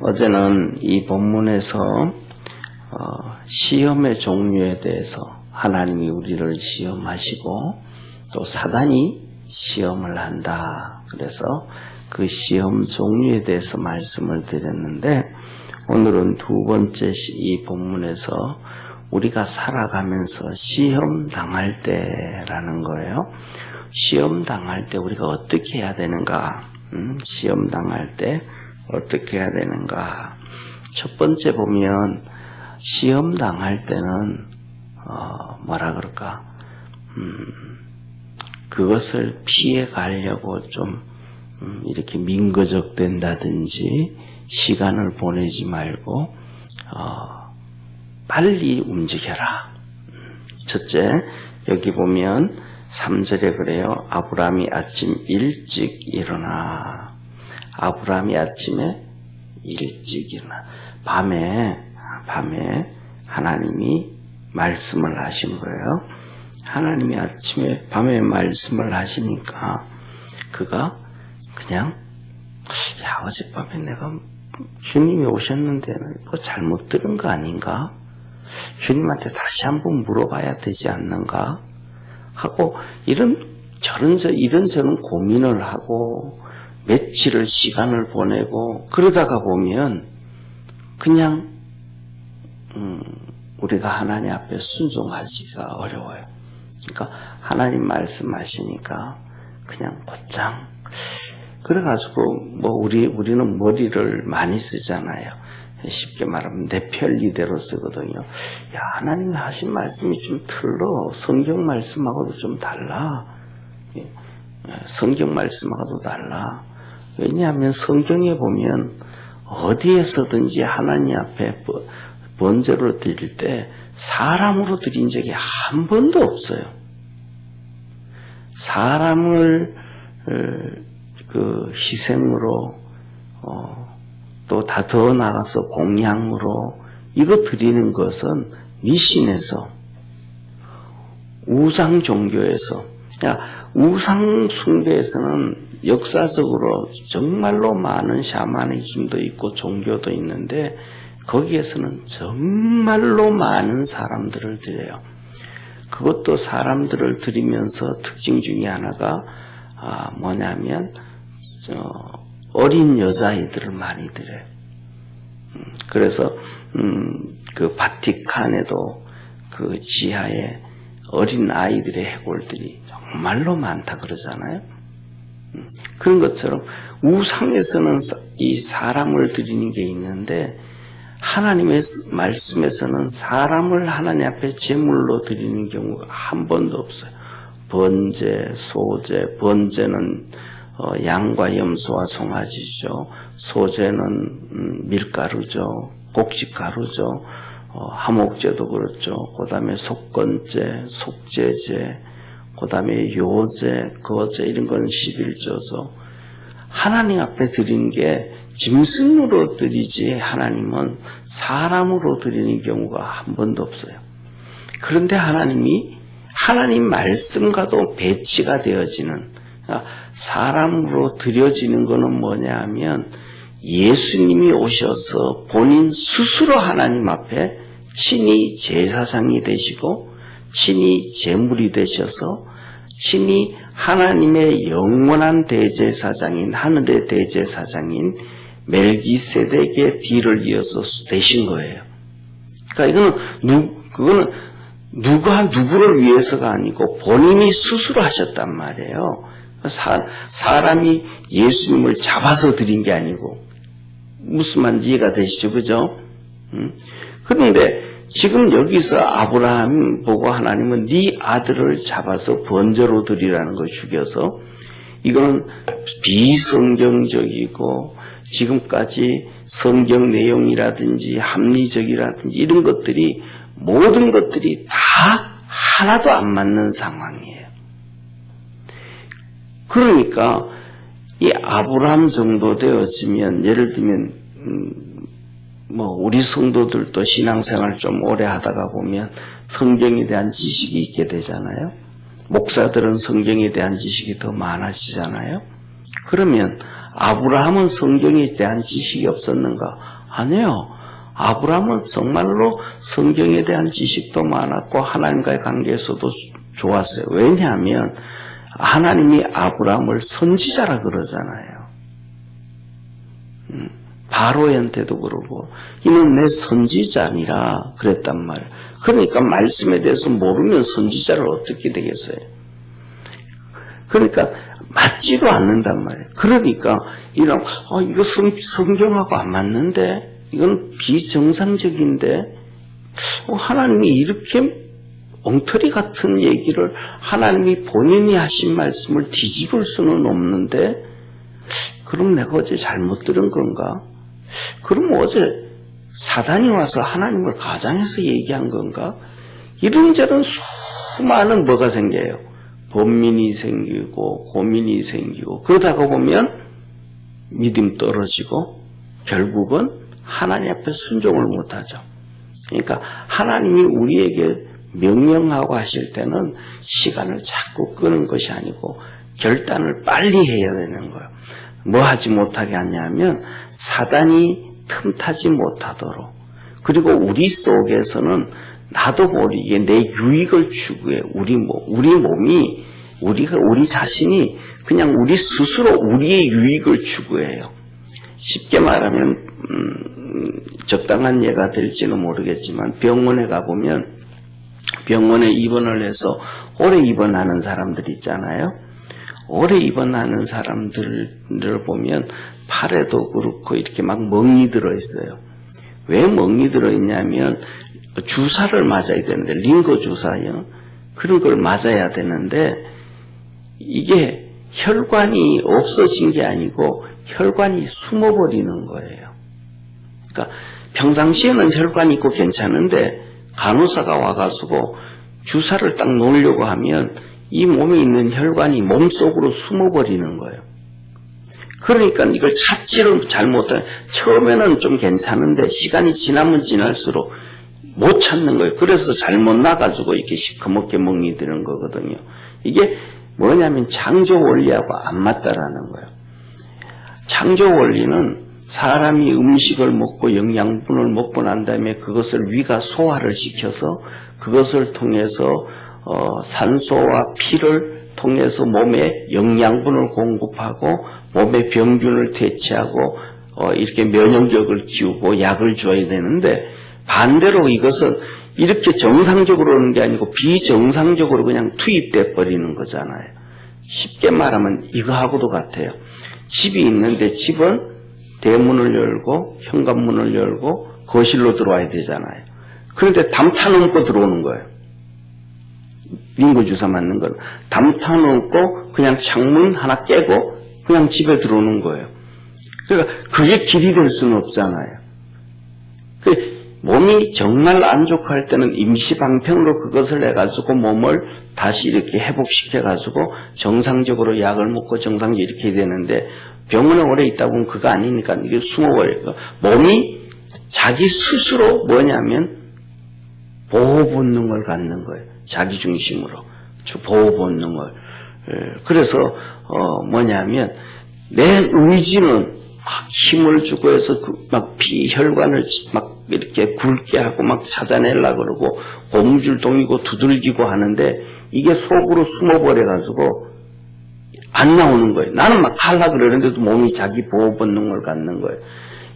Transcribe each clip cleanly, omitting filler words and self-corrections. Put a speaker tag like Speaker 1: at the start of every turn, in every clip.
Speaker 1: 어제는 이 본문에서 시험의 종류에 대해서 하나님이 우리를 시험하시고 또 사단이 시험을 한다. 그래서 그 시험 종류에 대해서 말씀을 드렸는데 오늘은 두 번째 이 본문에서 우리가 살아가면서 시험 당할 때라는 거예요. 시험 당할 때 우리가 어떻게 해야 되는가? 시험 당할 때 어떻게 해야 되는가? 첫 번째 보면 시험 당할 때는 뭐라 그럴까? 그것을 피해 가려고 좀 이렇게 민거적 된다든지 시간을 보내지 말고 빨리 움직여라. 첫째, 여기 보면 3절에 그래요. 아브라함이 아침 일찍 일어나. 아브라함이 아침에 일찍 일어나. 밤에 하나님이 말씀을 하신 거예요. 하나님이 밤에 말씀을 하시니까 그가 그냥 어젯밤에 내가 주님이 오셨는데 뭐 잘못 들은 거 아닌가? 주님한테 다시 한번 물어봐야 되지 않는가? 하고 이런저런 고민을 하고 며칠을 시간을 보내고 그러다가 보면 그냥 우리가 하나님 앞에 순종하기가 어려워요. 그러니까 하나님 말씀하시니까 그냥 곧장 그래가지고 우리는 머리를 많이 쓰잖아요. 쉽게 말하면 내 편리대로 쓰거든요. 하나님이 하신 말씀이 좀 틀려. 성경 말씀하고도 좀 달라. 성경 말씀하고도 달라. 왜냐하면 성경에 보면 어디에서든지 하나님 앞에 번제를 드릴 때 사람으로 드린 적이 한 번도 없어요. 사람을 희생으로 또 다 더 나가서 공양으로 이거 드리는 것은 미신에서 우상 종교에서 우상 숭배에서는 역사적으로 정말로 많은 샤머니즘도 있고 종교도 있는데 거기에서는 정말로 많은 사람들을 드려요. 그것도 사람들을 드리면서 특징 중에 하나가 뭐냐면 어린 여자아이들을 많이 드려요. 그래서 그 바티칸에도 그 지하에 어린 아이들의 해골들이 정말로 많다 그러잖아요. 그런 것처럼 우상에서는 이 사람을 드리는 게 있는데 하나님의 말씀에서는 사람을 하나님 앞에 제물로 드리는 경우가 한 번도 없어요. 번제, 소제, 번제는 양과 염소와 송아지죠. 소제는 밀가루죠. 곡식가루죠. 화목제도 그렇죠. 그 다음에 속건제, 속제제, 그 다음에 요제, 거제 이런 건 11조죠. 하나님 앞에 드리는 게 짐승으로 드리지 하나님은 사람으로 드리는 경우가 한 번도 없어요. 그런데 하나님 말씀과도 배치가 되어지는 사람으로 드려지는 것은 뭐냐 하면 예수님이 오셔서 본인 스스로 하나님 앞에 친히 제사장이 되시고 친히 제물이 되셔서 친히 하나님의 영원한 대제사장인 하늘의 대제사장인 멜기세덱의 뒤를 이어서 되신 거예요. 그러니까 그거는 누가 누구를 위해서가 아니고 본인이 스스로 하셨단 말이에요. 사람이 예수님을 잡아서 드린 게 아니고 무슨 말인지 이해가 되시죠, 그죠? 그런데 지금 여기서 아브라함 보고 하나님은 네 아들을 잡아서 번제로 드리라는 걸 죽여서 이거는 비성경적이고 지금까지 성경 내용이라든지 합리적이라든지 이런 것들이 모든 것들이 다 하나도 안 맞는 상황이에요. 그러니까 이 아브라함 정도 되어지면 예를 들면 우리 성도들도 신앙생활 좀 오래 하다가 보면 성경에 대한 지식이 있게 되잖아요. 목사들은 성경에 대한 지식이 더 많아지잖아요. 그러면 아브라함은 성경에 대한 지식이 없었는가? 아니에요. 아브라함은 정말로 성경에 대한 지식도 많았고 하나님과의 관계에서도 좋았어요. 왜냐하면 하나님이 아브라함을 선지자라 그러잖아요. 바로한테도 그러고 이는 내 선지자니라 그랬단 말이에요. 그러니까 말씀에 대해서 모르면 선지자를 어떻게 되겠어요? 그러니까 맞지도 않는단 말이에요. 그러니까 이거 성경하고 안 맞는데 이건 비정상적인데 하나님이 이렇게 엉터리 같은 얘기를 하나님이 본인이 하신 말씀을 뒤집을 수는 없는데 그럼 내가 어제 잘못 들은 건가? 그럼 어제 사단이 와서 하나님을 가장해서 얘기한 건가? 이런저런 수많은 뭐가 생겨요. 번민이 생기고 고민이 생기고 그러다가 보면 믿음 떨어지고 결국은 하나님 앞에 순종을 못하죠. 그러니까 하나님이 우리에게 명령하고 하실 때는 시간을 자꾸 끄는 것이 아니고 결단을 빨리 해야 되는 거예요. 뭐 하지 못하게 하냐면 사단이 틈타지 못하도록 그리고 우리 속에서는 나도 모르게 내 유익을 추구해. 우리 몸이 우리 자신이 그냥 우리 스스로 우리의 유익을 추구해요. 쉽게 말하면 적당한 예가 될지는 모르겠지만 병원에 가보면 병원에 입원을 해서 오래 입원하는 사람들 있잖아요. 오래 입원하는 사람들을 보면 팔에도 그렇고 이렇게 막 멍이 들어있어요. 왜 멍이 들어있냐면 주사를 맞아야 되는데 링거 주사요. 그런 걸 맞아야 되는데 이게 혈관이 없어진 게 아니고 혈관이 숨어버리는 거예요. 그러니까 평상시에는 혈관이 있고 괜찮은데 간호사가 와가지고 주사를 딱 놓으려고 하면 이 몸에 있는 혈관이 몸속으로 숨어버리는 거예요. 그러니까 이걸 찾지를 잘 못해. 처음에는 좀 괜찮은데 시간이 지나면 지날수록 못 찾는 거예요. 그래서 잘못 나가지고 이렇게 시커멓게 멍이 드는 거거든요. 이게 뭐냐면 창조 원리하고 안 맞다라는 거예요. 창조 원리는 사람이 음식을 먹고 영양분을 먹고 난 다음에 그것을 위가 소화를 시켜서 그것을 통해서 산소와 피를 통해서 몸에 영양분을 공급하고 몸의 병균을 대체하고 이렇게 면역력을 키우고 약을 줘야 되는데 반대로 이것은 이렇게 정상적으로 오는 게 아니고 비정상적으로 그냥 투입돼 버리는 거잖아요. 쉽게 말하면 이거하고도 같아요. 집이 있는데 집은 대문을 열고 현관문을 열고 거실로 들어와야 되잖아요. 그런데 담 타놓고 들어오는 거예요. 링거 주사 맞는 건 담 타놓고 그냥 창문 하나 깨고 그냥 집에 들어오는 거예요. 그러니까 그게 길이 될 수는 없잖아요. 몸이 정말 안 좋고 할 때는 임시방편으로 그것을 해가지고 몸을 다시 이렇게 회복시켜가지고 정상적으로 약을 먹고 정상적으로 이렇게 해야 되는데 병원에 오래 있다 보면 그거 아니니까 이게 숨어버려요. 몸이 자기 스스로 뭐냐면 보호 본능을 갖는 거예요. 자기 중심으로 보호 본능을. 그래서 뭐냐면 내 의지는 막 힘을 주고 해서 막 혈관을 막 이렇게 굵게 하고 막 찾아내려고 그러고 고무줄 동이고 두들기고 하는데 이게 속으로 숨어버려가지고 안 나오는 거예요. 나는 막 하려고 그러는데도 몸이 자기 보호 본능을 갖는 거예요.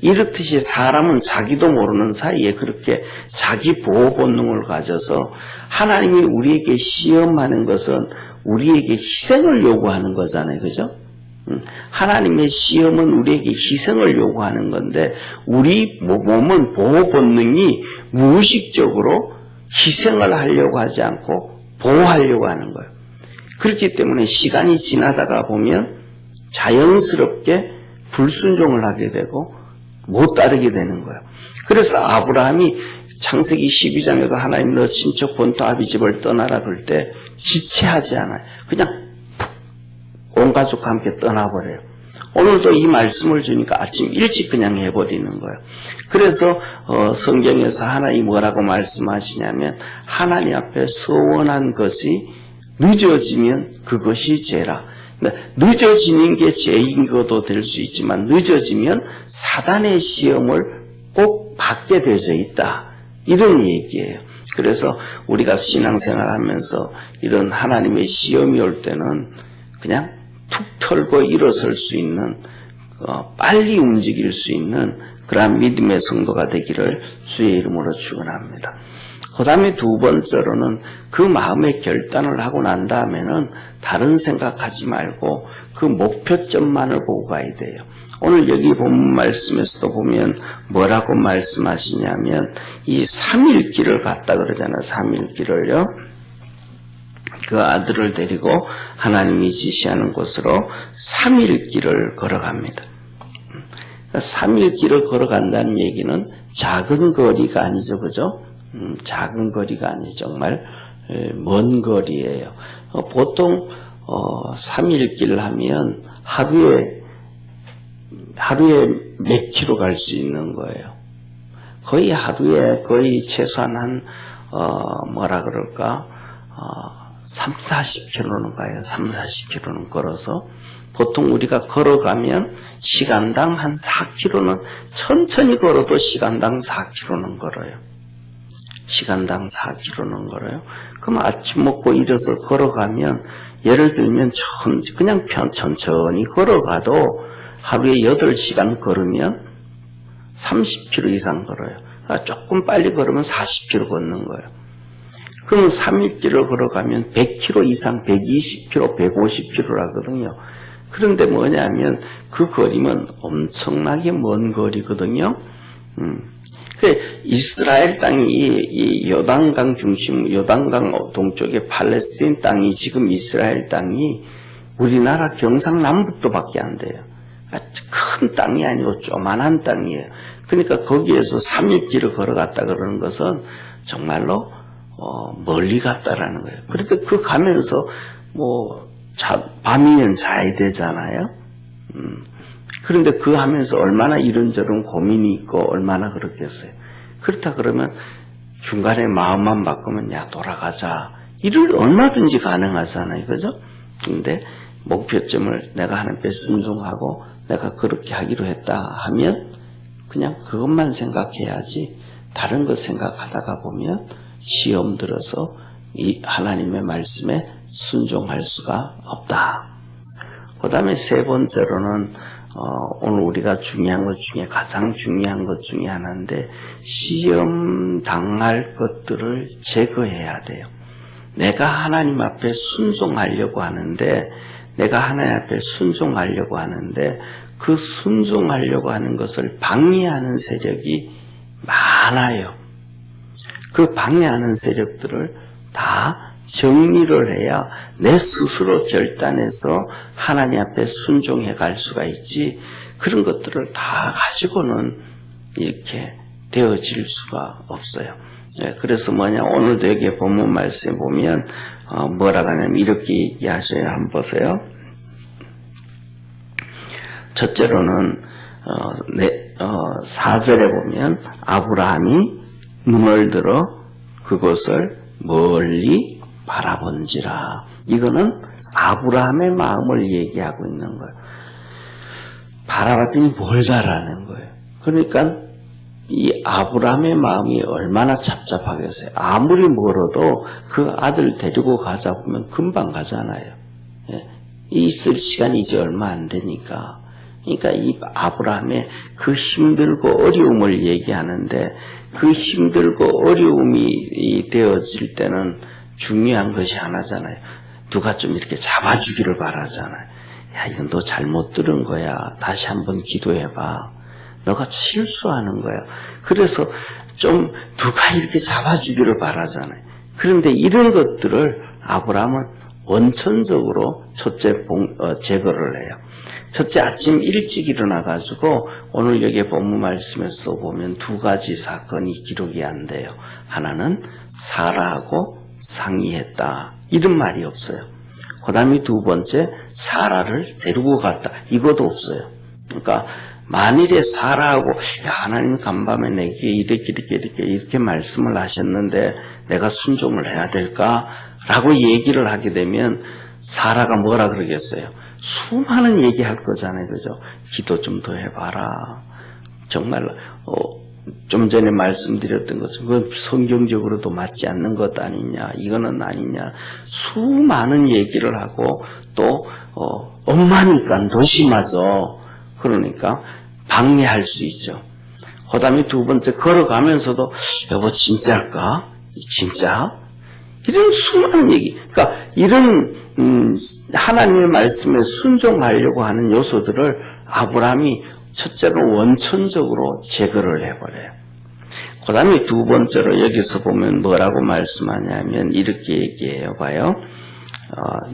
Speaker 1: 이렇듯이 사람은 자기도 모르는 사이에 그렇게 자기 보호 본능을 가져서 하나님이 우리에게 시험하는 것은 우리에게 희생을 요구하는 거잖아요. 그죠? 하나님의 시험은 우리에게 희생을 요구하는 건데 우리 몸은 보호 본능이 무의식적으로 희생을 하려고 하지 않고 보호하려고 하는 거예요. 그렇기 때문에 시간이 지나다가 보면 자연스럽게 불순종을 하게 되고 못 따르게 되는 거예요. 그래서 아브라함이 창세기 12장에도 하나님 너 친척 본토 아비 집을 떠나라 그럴 때 지체하지 않아요. 그냥 온 가족과 함께 떠나버려요. 오늘도 이 말씀을 주니까 아침 일찍 그냥 해버리는 거예요. 그래서 성경에서 하나님이 뭐라고 말씀하시냐면 하나님 앞에 서원한 것이 늦어지면 그것이 죄라. 늦어지는 게 죄인 것도 될 수 있지만 늦어지면 사단의 시험을 꼭 받게 되어져 있다. 이런 얘기예요. 그래서 우리가 신앙생활 하면서 이런 하나님의 시험이 올 때는 그냥 툭 털고 일어설 수 있는 빨리 움직일 수 있는 그러한 믿음의 성도가 되기를 주의 이름으로 축원합니다. 그 다음에 두 번째로는 그 마음의 결단을 하고 난 다음에는 다른 생각하지 말고 그 목표점만을 보고 가야 돼요. 오늘 여기 본문 말씀에서도 보면 뭐라고 말씀하시냐면 이 3일길을 갔다 그러잖아요. 3일길을요. 그 아들을 데리고 하나님이 지시하는 곳으로 3일길을 걸어갑니다. 3일길을 걸어간다는 얘기는 작은 거리가 아니죠. 그죠? 작은 거리가 아니죠. 정말 먼 거리예요. 보통 3일길 하면 하루에 몇 킬로 갈 수 있는 거예요. 거의 하루에 거의 최소한 한 3, 40킬로는 가요. 3, 40킬로는 걸어서 보통 우리가 걸어가면 시간당 한 4킬로는 천천히 걸어도 시간당 4킬로는 걸어요. 시간당 4킬로는 걸어요. 그럼 아침 먹고 일어서 걸어가면 예를 들면 그냥 천천히 걸어가도 하루에 8시간 걸으면 30km 이상 걸어요. 그러니까 조금 빨리 걸으면 40km 걷는 거예요. 그럼 3일길을 걸어가면 100km 이상, 120km, 150km라거든요. 그런데 뭐냐면 그 거리면 엄청나게 먼 거리거든요. 이스라엘 땅이 이 요단강 요단강 동쪽의 팔레스타인 땅이 지금 이스라엘 땅이 우리나라 경상남북도밖에 안 돼요. 큰 땅이 아니고 조만한 땅이에요. 그러니까 거기에서 3일길을 걸어갔다 그러는 것은 정말로 멀리 갔다라는 거예요. 그러니까 그 가면서 밤이면 자야 되잖아요. 그런데 그 하면서 얼마나 이런저런 고민이 있고 얼마나 그렇겠어요. 그렇다 그러면 중간에 마음만 바꾸면 돌아가자. 이를 얼마든지 가능하잖아요. 그죠? 근데 목표점을 내가 하나님께 순종하고 내가 그렇게 하기로 했다 하면 그냥 그것만 생각해야지 다른 것 생각하다가 보면 시험 들어서 이 하나님의 말씀에 순종할 수가 없다. 그 다음에 세 번째로는 오늘 우리가 중요한 것 중에 가장 중요한 것 중에 하나인데 시험 당할 것들을 제거해야 돼요. 내가 하나님 앞에 순종하려고 하는데 그 순종하려고 하는 것을 방해하는 세력이 많아요. 그 방해하는 세력들을 다 정리를 해야 내 스스로 결단해서 하나님 앞에 순종해 갈 수가 있지, 그런 것들을 다 가지고는 이렇게 되어질 수가 없어요. 그래서 오늘도 여기 본문 말씀에 보면 뭐라고 하냐면 이렇게 얘기하셔요. 한번 보세요. 첫째로는 4절에 보면 아브라함이 눈을 들어 그곳을 멀리 바라본지라. 이거는 아브라함의 마음을 얘기하고 있는 거예요. 바라봤더니 멀다라는 거예요. 그러니까 이 아브라함의 마음이 얼마나 답답하겠어요. 아무리 멀어도 그 아들 데리고 가자 보면 금방 가잖아요. 있을 시간이 이제 얼마 안 되니까. 그러니까 이 아브라함의 그 힘들고 어려움을 얘기하는데, 그 힘들고 어려움이 되어질 때는 중요한 것이 하나잖아요. 누가 좀 이렇게 잡아주기를 바라잖아요. 야, 이건 너 잘못 들은 거야. 다시 한번 기도해봐. 너가 실수하는 거야. 그래서 좀 누가 이렇게 잡아주기를 바라잖아요. 그런데 이런 것들을 아브라함은 원천적으로 첫째 제거를 해요. 첫째, 아침 일찍 일어나가지고 오늘 여기 본문 말씀에서 보면 두 가지 사건이 기록이 안 돼요. 하나는 사라하고 상의했다, 이런 말이 없어요. 그 다음에 두 번째, 사라를 데리고 갔다, 이것도 없어요. 그러니까 만일에 사라하고 하나님 간밤에 내게 이렇게 말씀을 하셨는데 내가 순종을 해야 될까? 라고 얘기를 하게 되면 사라가 뭐라 그러겠어요? 수많은 얘기할 거잖아요. 그죠? 기도 좀 더 해봐라. 정말 좀 전에 말씀드렸던 것은 그 성경적으로도 맞지 않는 것 아니냐, 이거는 아니냐, 수많은 얘기를 하고 또 엄마니까 더 심하죠. 그러니까 방해할 수 있죠. 그 다음에 두 번째, 걸어가면서도 여보 진짜일까? 진짜? 이런 수많은 얘기. 그러니까 이런 하나님의 말씀에 순종하려고 하는 요소들을 아브라함이 첫째로 원천적으로 제거를 해버려요. 그 다음에 두 번째로 여기서 보면 뭐라고 말씀하냐면 이렇게 얘기해요. 봐요.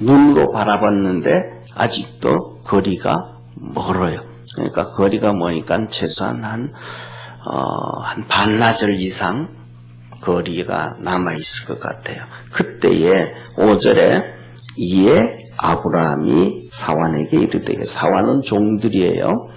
Speaker 1: 눈으로 바라봤는데 아직도 거리가 멀어요. 그러니까 거리가 머니까 최소한 한 반나절 이상 거리가 남아있을 것 같아요. 그때에 5절에 이에 아브라함이 사환에게 이르되, 사환은 종들이에요.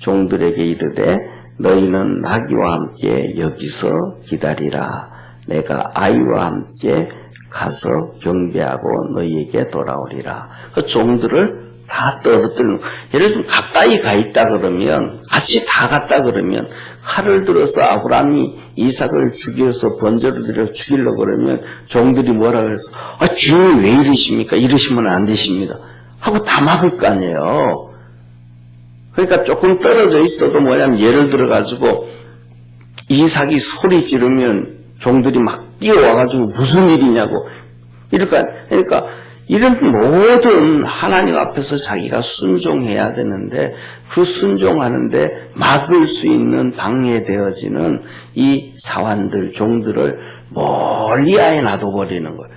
Speaker 1: 종들에게 이르되 너희는 나귀와 함께 여기서 기다리라. 내가 아이와 함께 가서 경배하고 너희에게 돌아오리라. 그 종들을 다 떨어뜨리는, 예를 들면 가까이 가 있다 그러면, 같이 다 갔다 그러면, 칼을 들어서 아브라함이 이삭을 죽여서 번제를 드려 죽이려고 그러면 종들이 뭐라 그래서 주님이 왜 이러십니까? 이러시면 안 되십니다 하고 다 막을 거 아니에요. 그러니까 조금 떨어져 있어도 뭐냐면 예를 들어가지고 이삭이 소리 지르면 종들이 막 뛰어와가지고 무슨 일이냐고 그러니까 이런 모든 하나님 앞에서 자기가 순종해야 되는데 그 순종하는데 막을 수 있는 방해되어지는 이 사환들, 종들을 멀리 아예 놔둬버리는 거예요.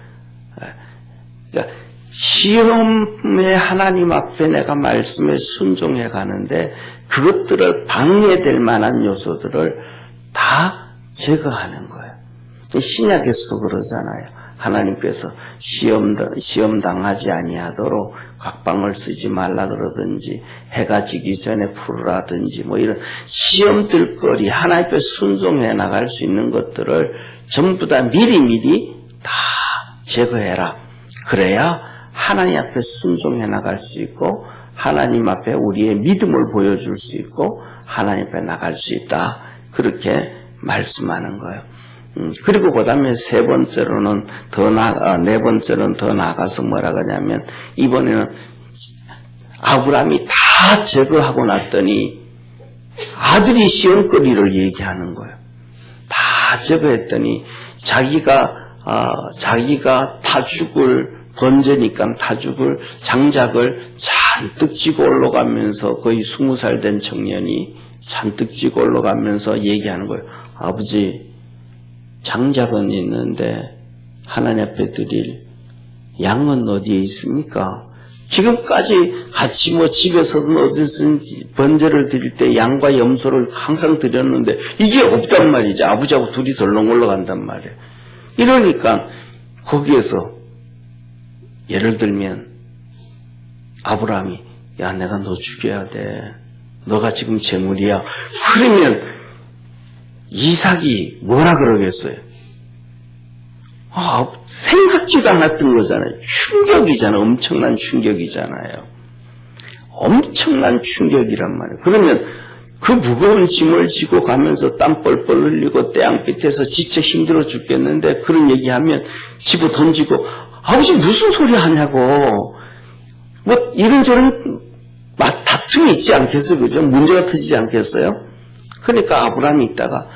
Speaker 1: 그러니까 시험의 하나님 앞에 내가 말씀에 순종해 가는데 그것들을 방해될 만한 요소들을 다 제거하는 거예요. 신약에서도 그러잖아요. 하나님께서 시험 당하지 아니하도록 각방을 쓰지 말라 그러든지 해가 지기 전에 풀으라든지 뭐 이런 시험 들거리 하나님께 순종해 나갈 수 있는 것들을 전부 다 미리미리 다 제거해라. 그래야 하나님 앞에 순종해 나갈 수 있고 하나님 앞에 우리의 믿음을 보여줄 수 있고 하나님 앞에 나갈 수 있다. 그렇게 말씀하는 거예요. 그리고 그 다음에 네 번째로는 더 나아가서 뭐라 그러냐면, 이번에는 아브라함이 다 제거하고 났더니 아들이 시험거리를 얘기하는 거예요. 다 제거했더니 자기가 타 죽을 번제니까 타 죽을 장작을 잔뜩 쥐고 올라가면서 거의 20살 된 청년이 잔뜩 쥐고 올라가면서 얘기하는 거예요. 아버지, 장작은 있는데 하나님 앞에 드릴 양은 어디에 있습니까? 지금까지 같이 집에서든 어디서든지 번제를 드릴 때 양과 염소를 항상 드렸는데 이게 없단 말이죠. 아버지하고 둘이 덜렁 올라간단 말이에요. 이러니까 거기에서 예를 들면 아브라함이 야 내가 너 죽여야 돼. 너가 지금 재물이야. 그러면 이삭이 뭐라 그러겠어요? 생각지도 않았던 거잖아요. 충격이잖아요. 엄청난 충격이잖아요. 엄청난 충격이란 말이에요. 그러면 그 무거운 짐을 지고 가면서 땀 뻘뻘 흘리고 태양빛에서 지쳐 힘들어 죽겠는데 그런 얘기하면 집어 던지고 아버지 무슨 소리 하냐고 뭐 이런저런 다툼이 있지 않겠어요? 그죠? 문제가 터지지 않겠어요? 그러니까 아브라함이 있다가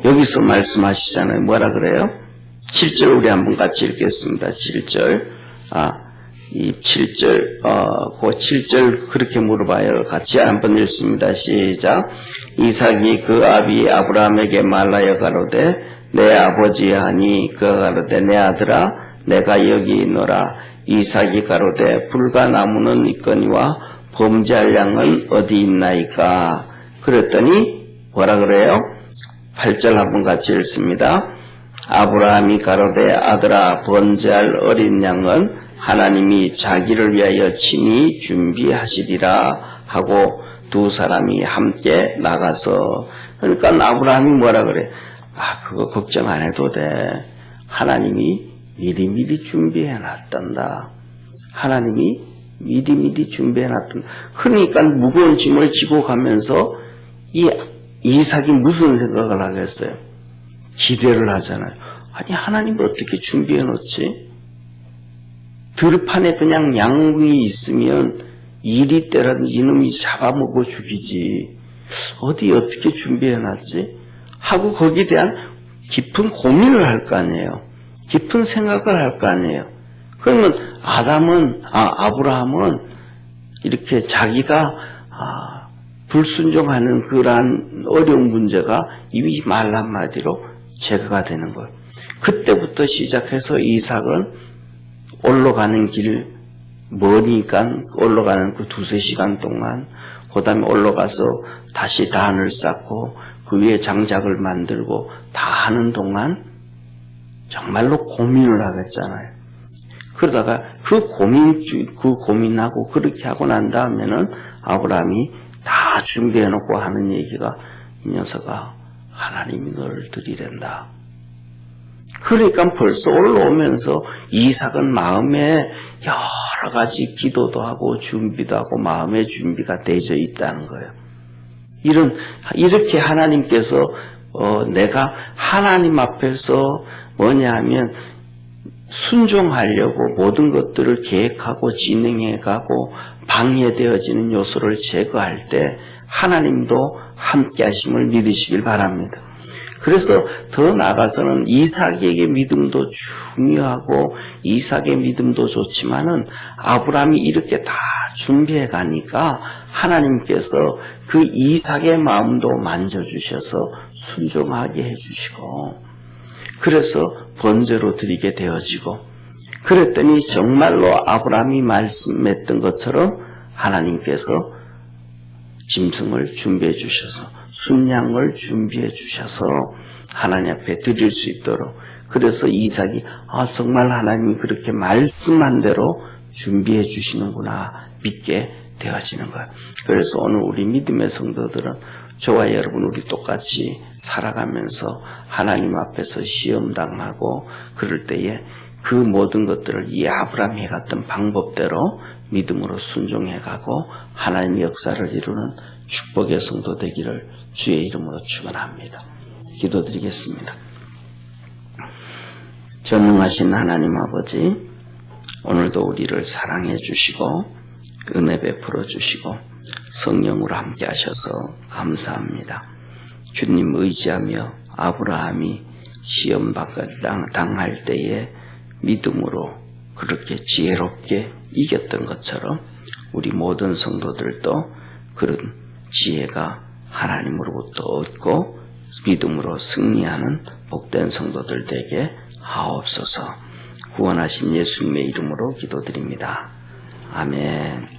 Speaker 1: 여기서 말씀하시잖아요. 뭐라 그래요? 7절 우리 한번 같이 읽겠습니다. 7절. 이 7절, 그 7절 그렇게 물어봐요. 같이 한번 읽습니다. 시작. 이삭이 그 아비 아브라함에게 말하여 가로되 내 아버지 하니 그가 가로되 내 아들아 내가 여기 있노라. 이삭이 가로되 불과 나무는 있거니와 범죄할 양은 어디 있나이까. 그랬더니 뭐라 그래요? 8절 한번 같이 읽습니다. 아브라함이 가로되 아들아 번제할 어린 양은 하나님이 자기를 위하여 친히 준비하시리라 하고 두 사람이 함께 나가서 그러니까 아브라함이 뭐라 그래? 그거 걱정 안 해도 돼. 하나님이 미리미리 준비해 놨단다. 하나님이 미리 준비해놨던. 그러니까 무거운 짐을 지고 가면서 이삭이 무슨 생각을 하겠어요? 기대를 하잖아요. 아니 하나님 어떻게 준비해놓지? 들판에 그냥 양이 있으면 이리 때라든지 이놈이 잡아먹어 죽이지. 어떻게 준비해놨지? 하고 거기에 대한 깊은 고민을 할 거 아니에요. 깊은 생각을 할 거 아니에요. 그러면 아브라함은 이렇게 자기가 불순종하는 그러한 어려운 문제가 이 말 한마디로 제거가 되는 거예요. 그때부터 시작해서 이삭은 올라가는 길 머니까 올라가는 그 2-3시간 동안 그 다음에 올라가서 다시 단을 쌓고 그 위에 장작을 만들고 다 하는 동안 정말로 고민을 하겠잖아요. 그러다가 그 고민하고 그렇게 하고 난 다음에는 아브라함이 다 준비해놓고 하는 얘기가 이 녀석아 하나님이 너를 드리랜다. 그러니까 벌써 올라오면서 이삭은 마음에 여러 가지 기도도 하고 준비도 하고 마음의 준비가 되어 있다는 거예요. 이렇게 하나님께서 내가 하나님 앞에서 뭐냐 하면 순종하려고 모든 것들을 계획하고 진행해가고 방해되어지는 요소를 제거할 때 하나님도 함께 하심을 믿으시길 바랍니다. 그래서 더 나아가서는 이삭에게 믿음도 중요하고 이삭의 믿음도 좋지만은 아브라함이 이렇게 다 준비해 가니까 하나님께서 그 이삭의 마음도 만져주셔서 순종하게 해주시고 그래서 번제로 드리게 되어지고 그랬더니 정말로 아브라함이 말씀했던 것처럼 하나님께서 짐승을 준비해 주셔서 순양을 준비해 주셔서 하나님 앞에 드릴 수 있도록 그래서 이삭이 정말 하나님이 그렇게 말씀한 대로 준비해 주시는구나 믿게 되어지는 거예요. 그래서 오늘 우리 믿음의 성도들은 저와 여러분 우리 똑같이 살아가면서 하나님 앞에서 시험당하고 그럴 때에 그 모든 것들을 이 아브라함이 해갔던 방법대로 믿음으로 순종해가고 하나님의 역사를 이루는 축복의 성도 되기를 주의 이름으로 축원합니다. 기도드리겠습니다. 전능하신 하나님 아버지 오늘도 우리를 사랑해 주시고 은혜 베풀어 주시고 성령으로 함께 하셔서 감사합니다. 주님 의지하며 아브라함이 시험 당할 때에 믿음으로 그렇게 지혜롭게 이겼던 것처럼 우리 모든 성도들도 그런 지혜가 하나님으로부터 얻고 믿음으로 승리하는 복된 성도들 되게 하옵소서. 구원하신 예수님의 이름으로 기도드립니다. 아멘.